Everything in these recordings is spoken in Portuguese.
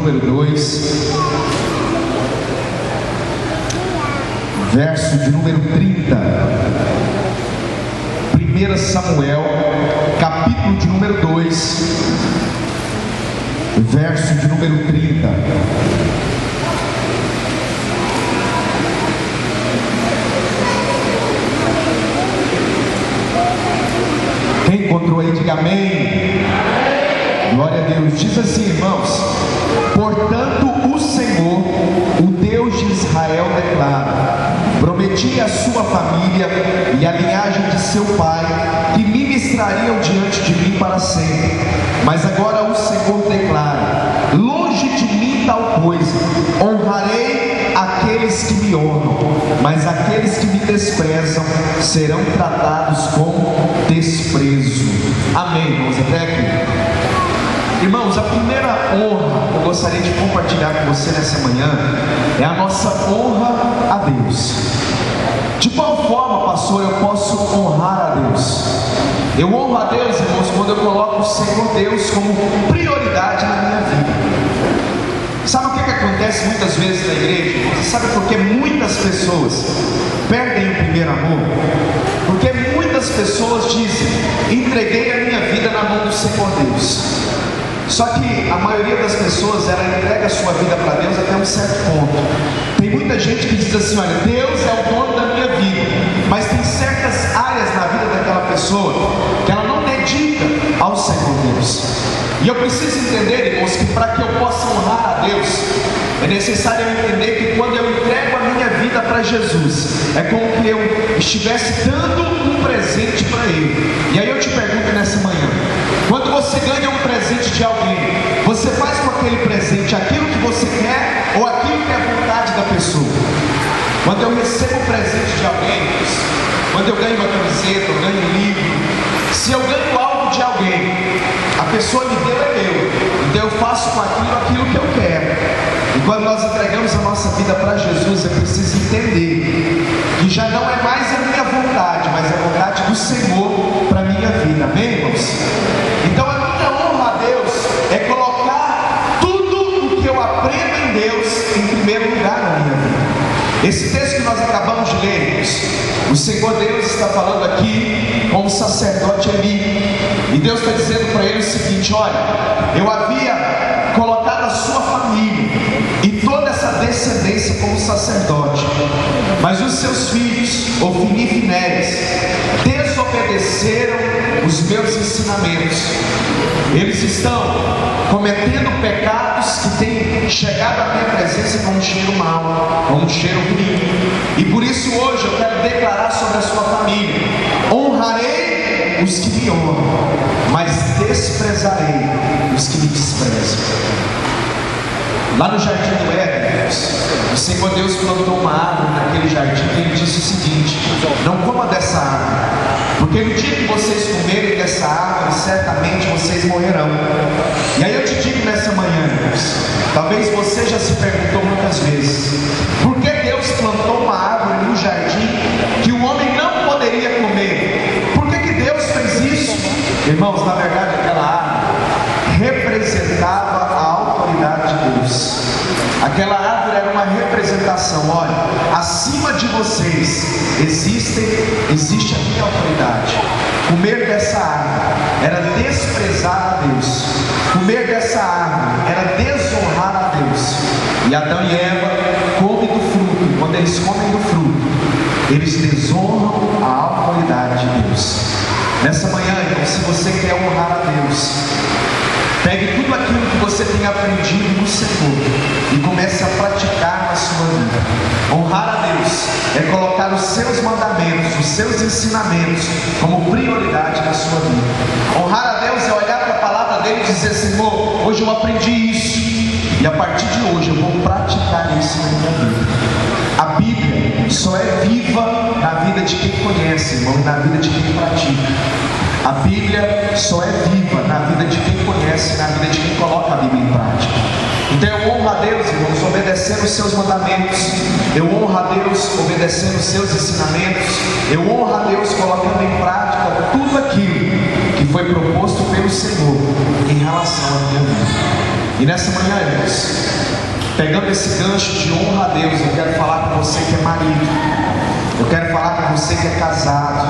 número 2, verso de número 30. 1 Samuel, capítulo de número 2, verso de número 30. Quem encontrou aí, diga amém. Glória a Deus. Diz assim, irmãos: portanto o Senhor, o Deus de Israel, declara: prometi à sua família e à linhagem de seu pai que ministrariam diante de mim para sempre. Mas agora o Senhor declara: longe de mim tal coisa. Honrarei aqueles que me honram, mas aqueles que me desprezam serão tratados com desprezo. Amém, irmãos, até aqui. Irmãos, a primeira honra que eu gostaria de compartilhar com você nessa manhã é a nossa honra a Deus. De qual forma, pastor, eu posso honrar a Deus? Eu honro a Deus, irmãos, quando eu coloco o Senhor Deus como prioridade na minha vida. Sabe o que acontece muitas vezes na igreja? Você sabe por que muitas pessoas perdem o primeiro amor? Porque muitas pessoas dizem: entreguei a minha vida na mão do Senhor Deus. Só que a maioria das pessoas, ela entrega a sua vida para Deus até um certo ponto. Tem muita gente que diz assim: olha, Deus é o dono da minha vida, mas tem certas áreas na vida daquela pessoa que ela não dedica ao Senhor Deus. E eu preciso entender, irmãos, que para que eu possa honrar a Deus, é necessário eu entender que quando eu entrego a minha vida para Jesus, é como que eu estivesse dando um presente para Ele. E aí eu te pergunto nessa manhã: quando você ganha um presente de alguém, você faz com aquele presente aquilo que você quer ou aquilo que é a vontade da pessoa? Quando eu recebo um presente de alguém, quando eu ganho uma camiseta, eu ganho um livro, se eu ganho algo de alguém, a pessoa me deu, é meu, então eu faço com aquilo que eu quero. E quando nós entregamos a nossa vida para Jesus, eu preciso entender que já não é mais a minha vontade, mas a vontade do Senhor para a minha vida. Amém, irmãos? Então a minha honra a Deus é colocar tudo o que eu aprendo em Deus em primeiro lugar na minha vida. Esse texto que nós acabamos de ler, irmãos, o Senhor Deus está falando aqui com o sacerdote Eli. E Deus está dizendo para ele o seguinte: olha, eu havia colocado a sua família e toda essa descendência como sacerdote, mas os seus filhos, Ofni e Finéias, desobedeceram os meus ensinamentos. Eles estão cometendo pecados que têm chegado à minha presença com um cheiro mau, com um cheiro ruim. E por isso hoje eu quero declarar sobre a sua família: honrarei os que me honram, mas desprezarei os que me desprezam. Lá no jardim do Éden, o Senhor Deus plantou uma árvore naquele jardim e Ele disse o seguinte: não coma dessa árvore, porque no dia que vocês comerem dessa árvore, certamente vocês morrerão. E aí eu te digo nessa manhã, irmãos, talvez você já se perguntou muitas vezes: por que Deus plantou uma árvore no jardim que o homem não poderia comer? Por que Deus fez isso? Irmãos, na verdade aquela árvore representava a autoridade de Deus. Aquela árvore era uma representação: olha, acima de vocês existe a minha autoridade. Comer dessa árvore era desprezar a Deus. Comer dessa árvore era desonrar a Deus. E Adão e Eva comem do fruto. Quando eles comem do fruto, eles desonram a autoridade de Deus. Nessa manhã, então, se você quer honrar a Deus, pegue tudo aquilo que você tem aprendido no Senhor e comece a praticar na sua vida. Honrar a Deus é colocar os seus mandamentos, os seus ensinamentos como prioridade na sua vida. Honrar a Deus é olhar para a palavra dele e dizer: Senhor, hoje eu aprendi isso, e a partir de hoje eu vou praticar isso na minha vida. A Bíblia só é viva na vida de quem conhece, irmão, e na vida de quem pratica. A Bíblia só é viva na vida de quem conhece, na vida de quem coloca a Bíblia em prática. Então eu honro a Deus, irmãos, obedecendo os seus mandamentos. Eu honro a Deus obedecendo os seus ensinamentos. Eu honro a Deus colocando em prática tudo aquilo foi proposto pelo Senhor em relação à minha vida. E nessa manhã, irmãos, Pegando esse gancho de honra a Deus, eu quero falar com você que é marido, eu quero falar com você que é casado,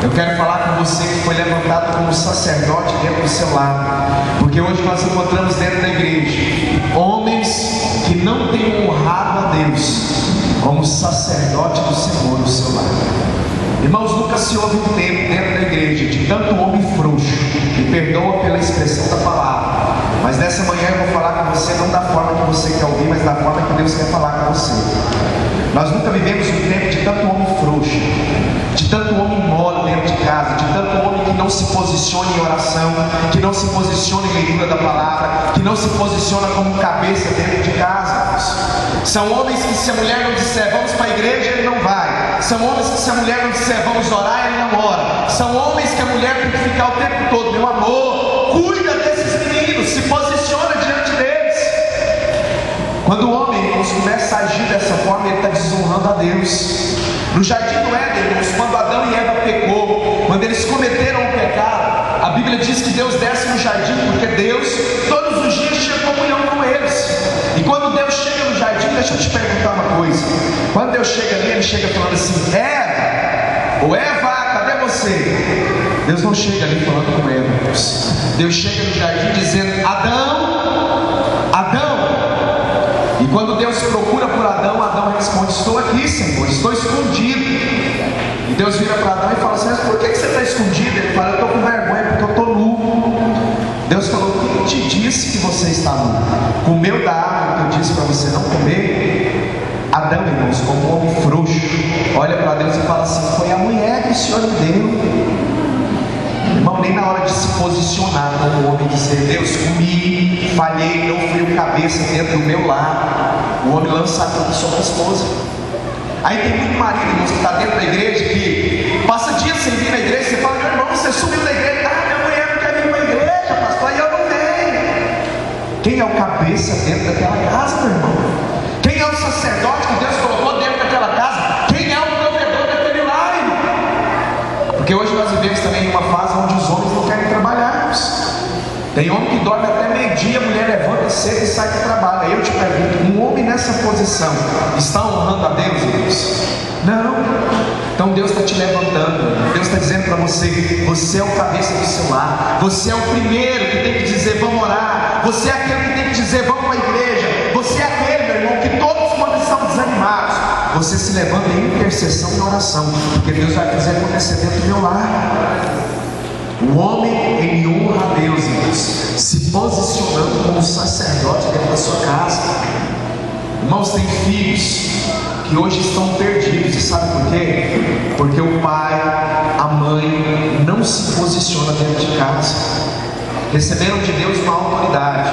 eu quero falar com você que foi levantado como sacerdote dentro do seu lar, porque hoje nós encontramos dentro da igreja homens que não têm honrado a Deus como sacerdote do Senhor no seu lar. Irmãos, nunca se houve um tempo dentro da igreja de tanto homem frouxo, me perdoa pela expressão da palavra, mas nessa manhã eu vou falar com você não da forma que você quer ouvir, mas da forma que Deus quer falar com você. Nós nunca vivemos um tempo de tanto homem frouxo, de tanto homem mole dentro de casa, de tanto homem que não se posiciona em oração, que não se posiciona em leitura da palavra, que não se posiciona como cabeça dentro de casa. São homens que, se a mulher não disser vamos para a igreja, ele não vai. São homens que, se a mulher não disser vamos orar, ele não ora. São homens que a mulher tem que ficar o tempo todo: meu amor, cuida desses meninos, se posiciona diante deles. Quando o homem, irmãos, começa a agir dessa forma, ele está desonrando a Deus. No jardim do Éden, irmãos, quando Adão e Eva pecou, quando eles cometeram o pecado, a Bíblia diz que Deus desce no jardim, porque Deus todos os dias tinha comunhão com eles. E quando Deus chega no jardim, deixa eu te perguntar uma coisa: quando Deus chega ali, ele chega falando assim: Eva, ou Eva, cadê você? Deus não chega ali falando com Eva, irmãos. Deus chega no jardim dizendo: Adão, Adão. E quando Deus procura por Adão, Adão responde: estou aqui, Senhor, estou escondido. E Deus vira para Adão e fala assim: mas por que você está escondido? Ele fala: eu estou com vergonha porque eu estou nu. Deus falou: quem te disse que você está nu? Comeu da árvore que eu disse para você não comer? Adão, irmãos, como um homem frouxo, olha para Deus e fala assim: foi a mulher que o Senhor me deu. Irmão, nem na hora de se posicionar como homem, dizer: Deus, comi, falhei, não fui o cabeça dentro do meu lar, o homem lança a culpa sobre a esposa. Aí tem muito marido, irmãos, que está dentro da igreja, que passa dias sem vir na igreja. Você fala: meu irmão, você subiu da igreja. Ah, minha mulher não quer vir para a igreja, pastor, e eu não venho. Quem é o cabeça dentro daquela casa, meu irmão? Quem é o sacerdote que Deus colocou dentro daquela casa? Quem é o provedor daquele lar, irmão? Porque hoje nós vivemos também em uma fase onde os homens não querem trabalhar. Tem homem que dorme até meio-dia, a mulher levanta cedo e sai para o trabalho. Aí eu te pergunto: um homem nessa posição está honrando a Deus, irmãos? Não. Então Deus está te levantando. Deus está dizendo para você: você é o cabeça do seu lar. Você é o primeiro que tem que dizer vamos orar. Você é aquele que tem que dizer vamos para a igreja. Você é aquele, meu irmão, que todos quando estão desanimados, você se levanta em intercessão e oração, porque Deus vai fazer acontecer dentro do meu lar. O homem, ele honra a Deus, irmãos, se posicionando como sacerdote dentro da sua casa. Irmãos, tem filhos que hoje estão perdidos, e sabe por quê? Porque o pai, a mãe não se posiciona dentro de casa. Receberam de Deus uma autoridade,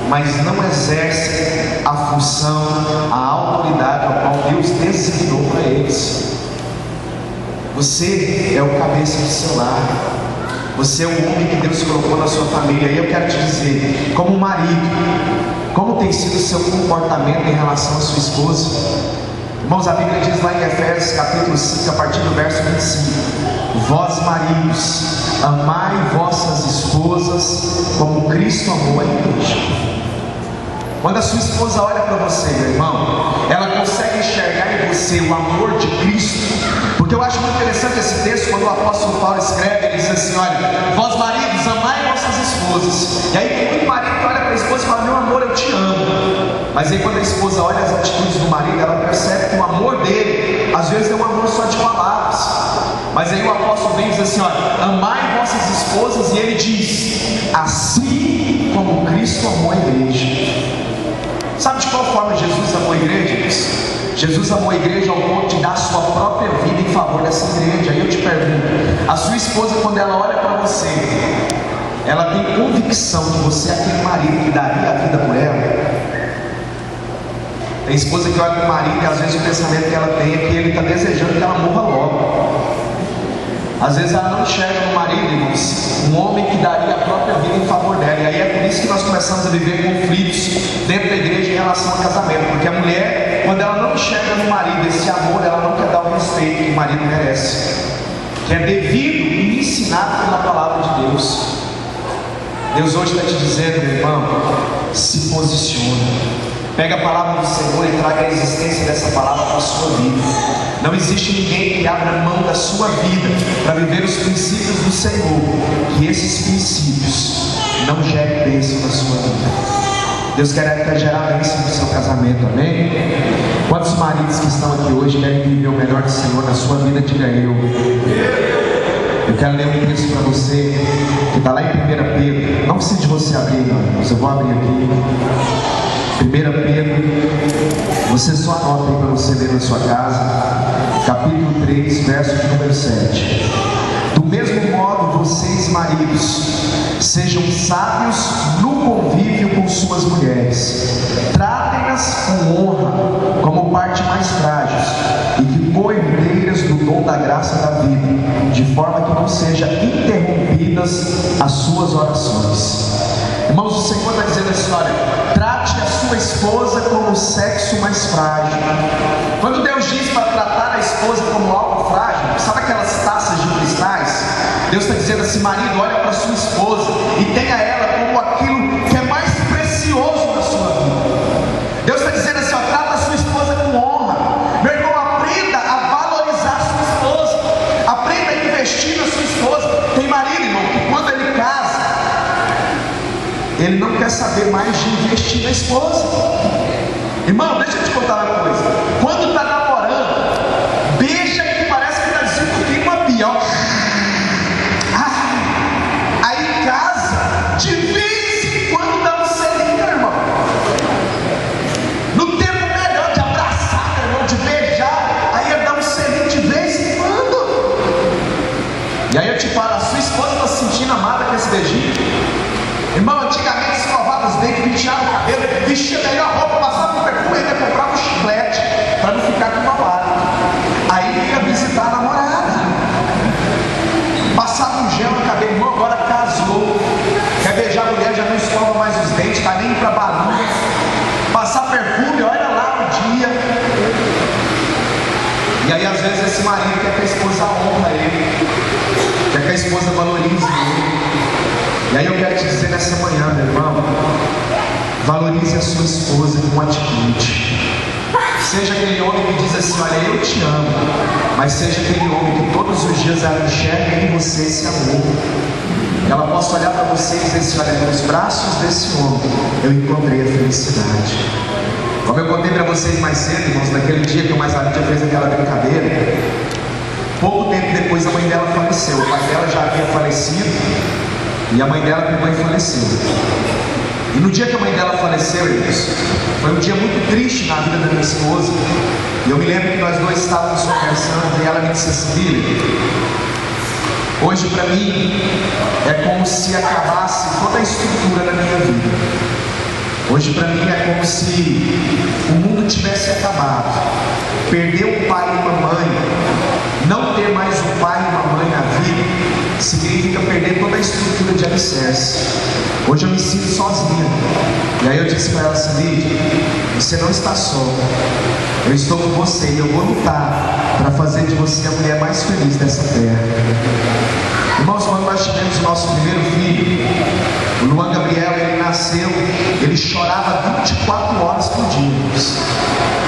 mas não exercem a função, a autoridade ao qual Deus designou para eles. Você é o cabeça do seu lar. Você é o homem que Deus colocou na sua família. E eu quero te dizer, como marido, como tem sido o seu comportamento em relação à sua esposa? Irmãos, a Bíblia diz lá em Efésios capítulo 5, a partir do verso 25: vós maridos, amai vossas esposas como Cristo amou a igreja. Quando a sua esposa olha para você, meu irmão, ela consegue enxergar em você o amor de Cristo. Porque eu acho muito interessante esse texto, quando o apóstolo Paulo escreve, ele diz assim: olha, vós maridos, amai vossas esposas. E aí tem muito marido que olha para a esposa e fala: meu amor, eu te amo. Mas aí quando a esposa olha as atitudes do marido, ela percebe que o amor dele, às vezes é um amor só de palavras. Mas aí o apóstolo vem e diz assim: olha, amai vossas esposas. E ele diz: assim como Cristo amou a igreja. Sabe de qual forma Jesus amou a igreja? Jesus amou a igreja ao ponto de dar a sua própria vida em favor dessa igreja. Aí eu te pergunto: a sua esposa, quando ela olha para você, ela tem convicção que você é aquele marido que daria a vida por ela? Tem esposa que olha para o marido e às vezes o pensamento que ela tem é que ele está desejando que ela morra logo. Às vezes ela não enxerga no marido, irmãos, um homem que daria a própria vida em favor dela. E aí é por isso que nós começamos a viver conflitos dentro da igreja em relação ao casamento. Porque a mulher, quando ela não enxerga no marido esse amor, ela não quer dar o respeito que o marido merece, que é devido e ensinado pela palavra de Deus. Deus hoje está te dizendo, meu irmão, se posiciona. Pega a palavra do Senhor e traga a existência dessa palavra para a sua vida. Não existe ninguém que abra mão da sua vida para viver os princípios do Senhor, que esses princípios não gerem bênção na sua vida. Deus quer gerar bênção no seu casamento, amém? Quantos maridos que estão aqui hoje querem viver o melhor do Senhor na sua vida? Diga eu. Eu quero ler um texto para você, que está lá em 1 Pedro. Não precisa de você abrir, não, mas eu vou abrir aqui. 1 Pedro, você só anota aí para você ler na sua casa, capítulo 3, verso de número 7. Do mesmo modo, vocês maridos, sejam sábios no convívio com suas mulheres, tratem-nas com honra, como parte mais frágeis, e que co-herdeiras do dom da graça da vida, de forma que não sejam interrompidas as suas orações. Irmãos, o Senhor está dizendo assim: olha, trate a sua esposa como o sexo mais frágil. Quando Deus diz para tratar a esposa como algo frágil, sabe aquelas taças de cristais? Deus está dizendo assim: marido, olha para a sua esposa e tenha ela como aquilo que é mais precioso na sua vida. Deus está dizendo assim: ó, trata a sua esposa com honra. Meu irmão, aprenda a valorizar a sua esposa, aprenda a investir na sua esposa. Tem marido, irmão, que quando ele casa, ele não quer saber mais de investir na esposa. Irmão, deixa eu te contar uma coisa. Quando está namorando, beija que parece que está discutindo uma pior. Aí casa, de vez em quando dá um selinho, irmão. No tempo melhor de abraçar, irmão, de beijar, aí ele dá um selinho de vez em quando. E aí eu te falo, a sua esposa está se sentindo amada com esse beijinho? Irmão, antigamente escovava os dentes, penteava o cabelo, vestia a melhor roupa, passava um perfume, ainda comprava um chiclete para não ficar com uma lata. Aí ia visitar a namorada, passava um gel no cabelo. Irmão, agora casou, quer beijar a mulher, já não escova mais os dentes, está nem para barulho, passar perfume, olha lá o dia. E aí às vezes esse marido quer que a esposa honra ele, quer que a esposa valorize ele. E aí eu quero te dizer nessa manhã, meu irmão, valorize a sua esposa com atitude. Seja aquele homem que diz assim: olha, eu te amo, mas seja aquele homem que todos os dias ela enxerga em você esse amor. Ela possa olhar para você e dizer assim: olha, nos braços desse homem eu encontrei a felicidade. Como eu contei para vocês mais cedo, irmãos, naquele dia que o mais Marisa fez aquela brincadeira, pouco tempo depois a mãe dela faleceu. O pai dela já havia falecido e a mãe dela pegou e faleceu. E no dia que a mãe dela faleceu, irmãos, foi um dia muito triste na vida da minha esposa. E eu me lembro que nós dois estávamos conversando e ela me disse assim: Billy, hoje para mim é como se acabasse toda a estrutura da minha vida. Hoje para mim é como se o mundo tivesse acabado. Perder um pai e uma mãe, não ter mais um pai e uma mãe na vida, significa perder toda a estrutura de alicerce. Hoje eu me sinto sozinho. E aí eu disse para ela assim: Lídia, você não está só. Eu estou com você e eu vou lutar para fazer de você a mulher mais feliz dessa terra. Irmãos, quando nós tivemos o nosso primeiro filho, o Luan Gabriel, ele nasceu, ele chorava 24 horas por dia.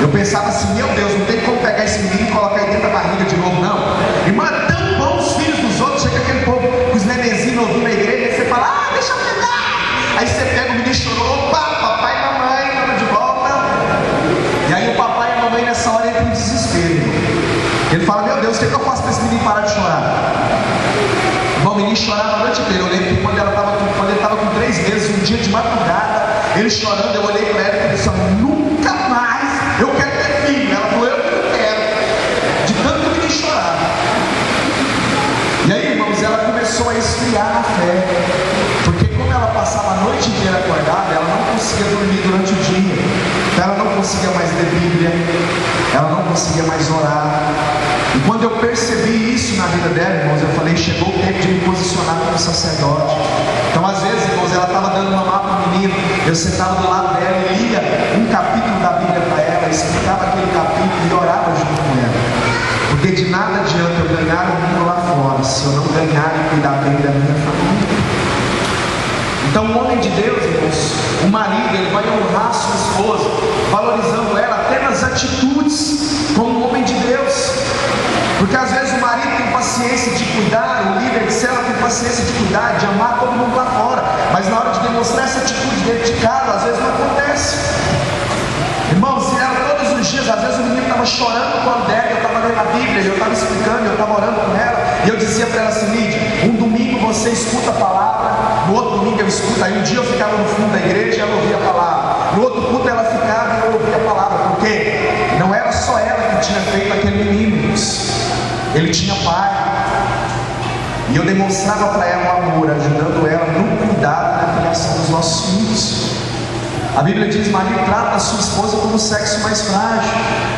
Eu pensava assim: meu Deus, não tem como pegar esse menino e colocar ele dentro da barriga de novo, não. Irmã, é tão bom os filhos dos outros. Chega aquele povo com os nenenzinhos novinhos na igreja, e você fala: ah, deixa eu pegar. Aí você pega o menino e chorou: opa, papai e mamãe, estamos de volta. E aí o papai e a mamãe nessa hora entram em desespero. Ele fala: meu Deus, o que eu faço para esse menino parar de chorar? O menino chorava a noite inteira. Eu lembro que quando ele estava com 3 meses, um dia de madrugada, ele chorando, eu olhei para ela e falei assim: nunca mais eu quero ter filho. Ela falou: eu não quero. De tanto que o menino chorava. E aí, irmãos, ela começou a esfriar na fé, porque como ela passava a noite inteira acordada, ela não conseguia dormir durante o dia. Então ela não conseguia mais ler Bíblia, ela não conseguia mais orar. E quando eu percebi isso na vida dela, irmãos, eu falei: chegou o tempo de me posicionar como sacerdote. Então às vezes, irmãos, ela estava dando mamar para o menino, eu sentava do lado dela e lia um capítulo da Bíblia para ela, explicava aquele capítulo e orava junto com ela. Porque de nada adianta eu ganhar o mundo lá fora se eu não ganhar e cuidar bem da minha família. Então o homem de Deus, irmãos, o marido, ele vai honrar a sua esposa atitudes como um homem de Deus. Porque às vezes o marido tem paciência de cuidar, o líder de célula tem paciência de cuidar, de amar todo mundo lá fora, mas na hora de demonstrar essa atitude dentro de casa, às vezes não acontece. Irmãos, se era todos os dias, às vezes o menino estava chorando com a dela, eu estava lendo a Bíblia, eu estava explicando, eu estava orando com ela, e eu dizia para ela assim: Lídia, um domingo você escuta a palavra, no outro domingo eu escuto. Aí um dia eu ficava no fundo da igreja e ela ouvia a palavra, no outro culto ela ficava e eu ouvia a palavra, porque não era só ela que tinha feito aquele menino, ele tinha pai, e eu demonstrava para ela o amor, ajudando ela no cuidado na criação dos nossos filhos. A Bíblia diz: marido, trata a sua esposa como o sexo mais frágil,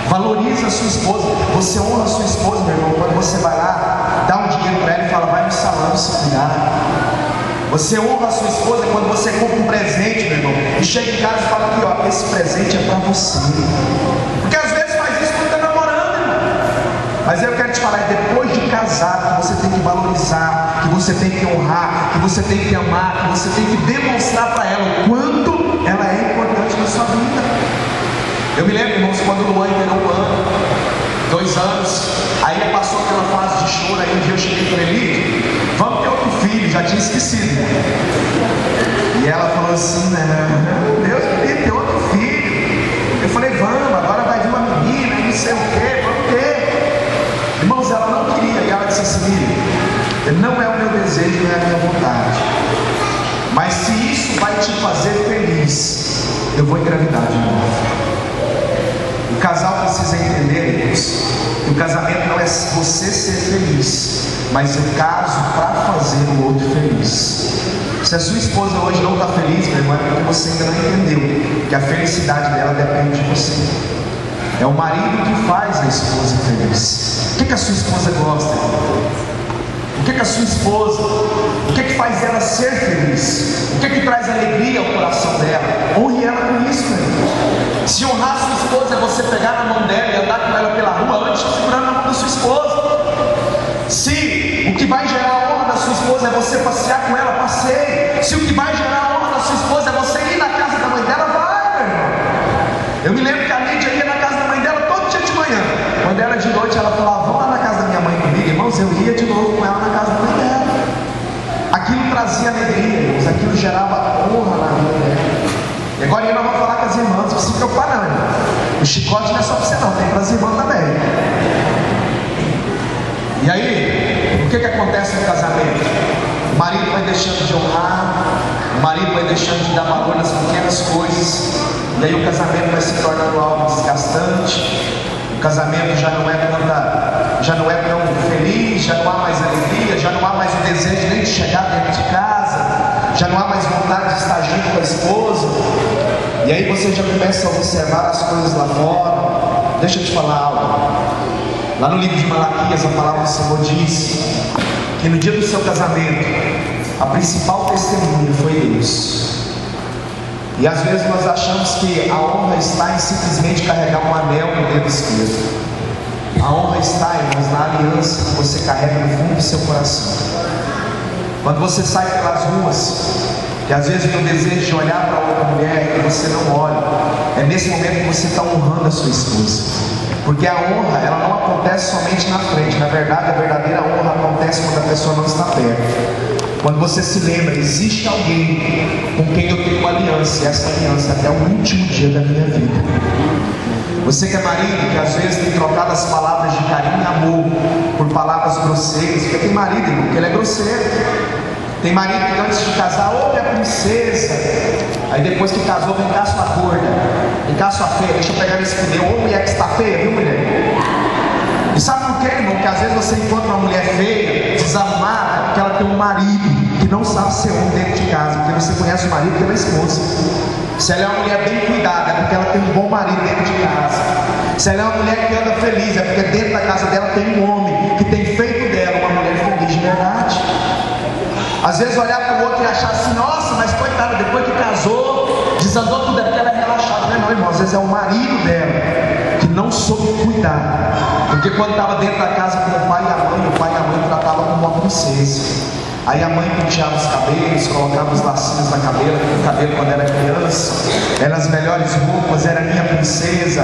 valoriza a sua esposa. Você honra a sua esposa, meu irmão, quando você vai lá, dá um dinheiro para ela e fala: vai no salão se cuidar. Você honra a sua esposa quando você compra um presente, meu irmão, e chega em casa e fala aqui: ó, esse presente é para você. Porque às vezes faz isso quando está namorando, irmão. Mas eu quero te falar, é depois de casar que você tem que valorizar, que você tem que honrar, que você tem que amar, que você tem que demonstrar para ela o quanto ela é importante na sua vida. Eu me lembro, irmãos, quando o Luan inteirou um ano, 2 anos, aí ele passou pela fase de choro. Aí um dia eu cheguei e falei: Lídia, vamos ter outro filho, já tinha esquecido. E ela falou assim: não, Deus me livre, ter outro filho. Eu falei: vamos, agora vai vir uma menina, não sei o que, vamos ter. Irmãos, ela não queria, e ela disse assim: Lídia, não é o meu desejo, não é a minha vontade, mas se isso vai te fazer feliz, eu vou engravidar de novo. O casal precisa entender, irmãos, que o casamento não é você ser feliz, mas eu caso para fazer o outro feliz. Se a sua esposa hoje não está feliz, meu irmão, é porque você ainda não entendeu que a felicidade dela depende de você. É o marido que faz a esposa feliz. O que a sua esposa gosta? O que a sua esposa, o que faz ela ser feliz? O que traz alegria ao coração dela? Honre ela com isso, meu irmão. Se honrar a sua esposa é você pegar na mão dela e andar com ela pela rua antes de segurar na mão da sua esposa. Se o que vai gerar a honra da sua esposa é você passear com ela, passeie. Se o que vai gerar a honra da sua esposa é você ir na casa da mãe dela, vai, meu irmão. Eu me lembro que a Lídia ia na casa da mãe dela todo dia de manhã. Quando era de noite, ela falava: vamos lá na casa da minha mãe comigo. Irmãos, eu ia de novo com ela na casa da mãe dela. Aquilo trazia alegria, irmãos. Aquilo gerava honra na vida dela. E agora eu não vou falar com as irmãs, não se preocupar não, irmão. O chicote não é só para você não, tem para as irmãs também. E aí, o que acontece no casamento? O marido vai deixando de honrar, o marido vai deixando de dar valor nas pequenas coisas, e aí o casamento vai se tornando algo desgastante. O casamento já não é tão feliz, já não há mais alegria, já não há mais o desejo nem de chegar dentro de casa, já não há mais vontade de estar junto com a esposa. E aí você já começa a observar as coisas lá fora. Deixa eu te falar algo. Lá no livro de Malaquias, a palavra do Senhor diz que no dia do seu casamento, a principal testemunha foi Deus. E às vezes nós achamos que a honra está em simplesmente carregar um anel no dedo esquerdo. A honra está, irmãos, na aliança que você carrega no fundo do seu coração. Quando você sai pelas ruas, que às vezes tem o desejo de olhar para outra mulher e você não olha, é nesse momento que você está honrando a sua esposa. Porque a honra, ela não acontece somente na frente. Na verdade, a verdadeira honra acontece quando a pessoa não está perto. Quando você se lembra, existe alguém com quem eu tenho uma aliança, e essa aliança até o último dia da minha vida. Você que é marido, que às vezes tem trocado as palavras de carinho e amor por palavras grosseiras, porque tem marido, irmão, que ele é grosseiro. Tem marido que antes de casar, ô minha princesa, aí depois que casou, vem cá sua gorda, vem cá sua feia, deixa eu pegar nesse pneu, ô mulher que está feia, viu mulher? E sabe por quê, irmão? Porque às vezes você encontra uma mulher feia, desarrumada, porque ela tem um marido que não sabe ser homem dentro de casa, porque você conhece o marido pela esposa. Se ela é uma mulher bem cuidada, é porque ela tem um bom marido dentro de casa. Se ela é uma mulher que anda feliz, é porque dentro da casa dela tem um homem que tem feito dela uma mulher feliz de verdade. Às vezes olhar para o outro e achar assim: nossa, mas coitada, depois que casou, desandou tudo, é porque ela é relaxada. Não é não, irmão, às vezes é o marido dela que não soube cuidar. Porque quando estava dentro da casa com o pai e a mãe tratava como uma princesa. Aí a mãe penteava os cabelos, colocava os lacinhos no cabelo quando era criança, eram as melhores roupas, era minha princesa,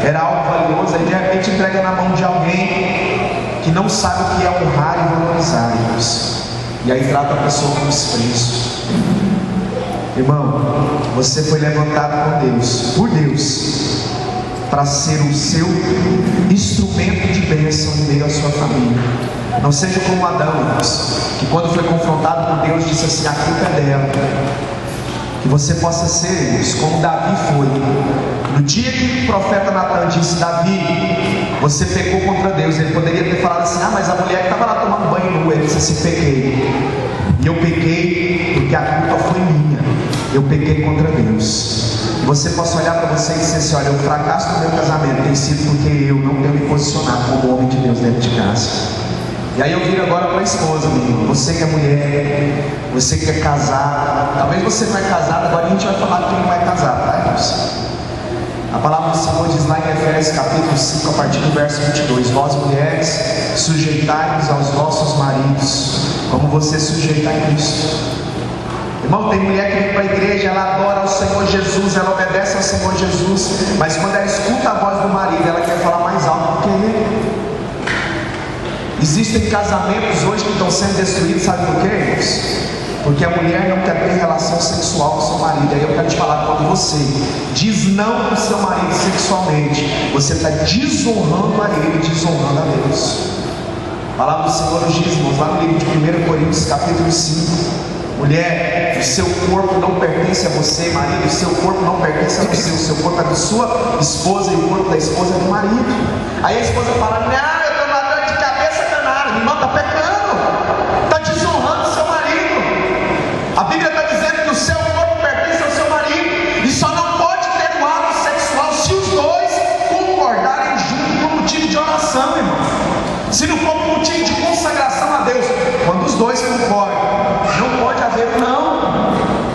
era algo valioso. Aí de repente entrega na mão de alguém que não sabe o que é honrar e valorizar, irmãos. E aí trata a pessoa com desprezo. Irmão, você foi levantado por Deus, para ser o seu instrumento de bênção em meio à sua família. Não seja como Adão, irmãos, que quando foi confrontado por Deus disse assim: a culpa é dela. Que você possa ser, irmãos, como Davi foi. No dia que o profeta Natan disse: Davi, você pecou contra Deus, ele poderia ter falado assim: ah, mas a mulher que estava lá tomando banho nu, ele disse assim: pequei. E eu pequei porque a culpa foi minha. Eu pequei contra Deus. E você possa olhar para você e dizer assim: olha, o fracasso do meu casamento tem sido porque eu não tenho me posicionado como homem de Deus dentro de casa. E aí eu viro agora para a esposa, menino. Você que é mulher, você que é casada, talvez você não é casado, agora a gente vai falar que quem não é casado, tá, irmãos? A palavra do Senhor diz lá em Efésios capítulo 5, a partir do verso 22: vós mulheres, sujeitai-vos aos vossos maridos, como você sujeita a Cristo. Irmão, tem mulher que vem para a igreja, ela adora ao Senhor Jesus, ela obedece ao Senhor Jesus, mas quando ela escuta a voz do marido, ela quer falar mais alto do que ele. Existem casamentos hoje que estão sendo destruídos, sabe por quê, irmãos? Porque a mulher não quer ter relação sexual com seu marido. Aí eu quero te falar, quando você diz não para o seu marido sexualmente, você está desonrando a ele, desonrando a Deus. A palavra do Senhor nos diz, irmãos, lá no livro de 1 Coríntios capítulo 5: mulher, o seu corpo não pertence a você, marido, o seu corpo não pertence a você, o seu corpo é da sua esposa e o corpo da esposa é do marido. Aí a esposa fala: não, eu estou na dor de cabeça danada. Irmão, está pecando, está desonrando o seu marido. A Bíblia está dizendo que o seu corpo pertence ao seu marido, e só não pode ter um ato sexual se os dois concordarem junto por motivo de oração, irmão. Se não for por motivo de consagração a Deus, quando os dois concordam, não pode haver não,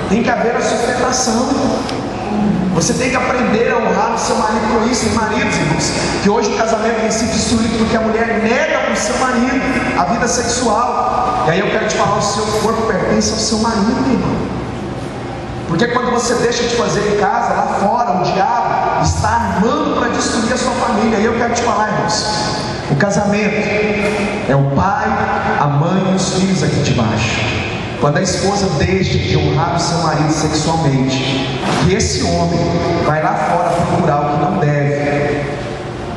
tem que haver a sustentação. Você tem que aprender a honrar o seu marido por isso. Tem maridos, irmãos, que hoje o casamento tem sido destruído porque a mulher nega para o seu marido a vida sexual. E aí eu quero te falar: o seu corpo pertence ao seu marido, irmão. Porque quando você deixa de fazer em casa, lá fora, o diabo está armando para destruir a sua família. E eu quero te falar, irmãos, o casamento é o pai, a mãe e os filhos aqui de baixo. Quando a esposa deixa de honrar o seu marido sexualmente, que esse homem vai lá fora procurar o que não deve,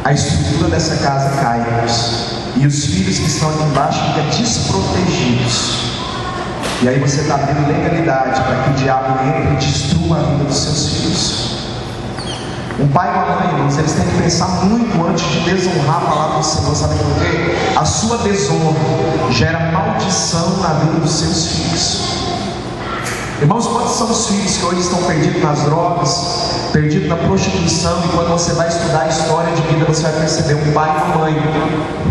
a estrutura dessa casa cai, irmãos, e os filhos que estão aqui embaixo ficam desprotegidos. E aí você está dando legalidade para que o diabo entre e destrua a vida dos seus filhos. Um pai e uma mãe, irmãos, eles têm que pensar muito antes de desonrar a palavra do Senhor. Sabe por quê? A sua desonra gera maldição na vida dos seus filhos. Irmãos, quantos são os filhos que hoje estão perdidos nas drogas, perdidos na prostituição, e quando você vai estudar a história de vida, você vai perceber um pai e uma mãe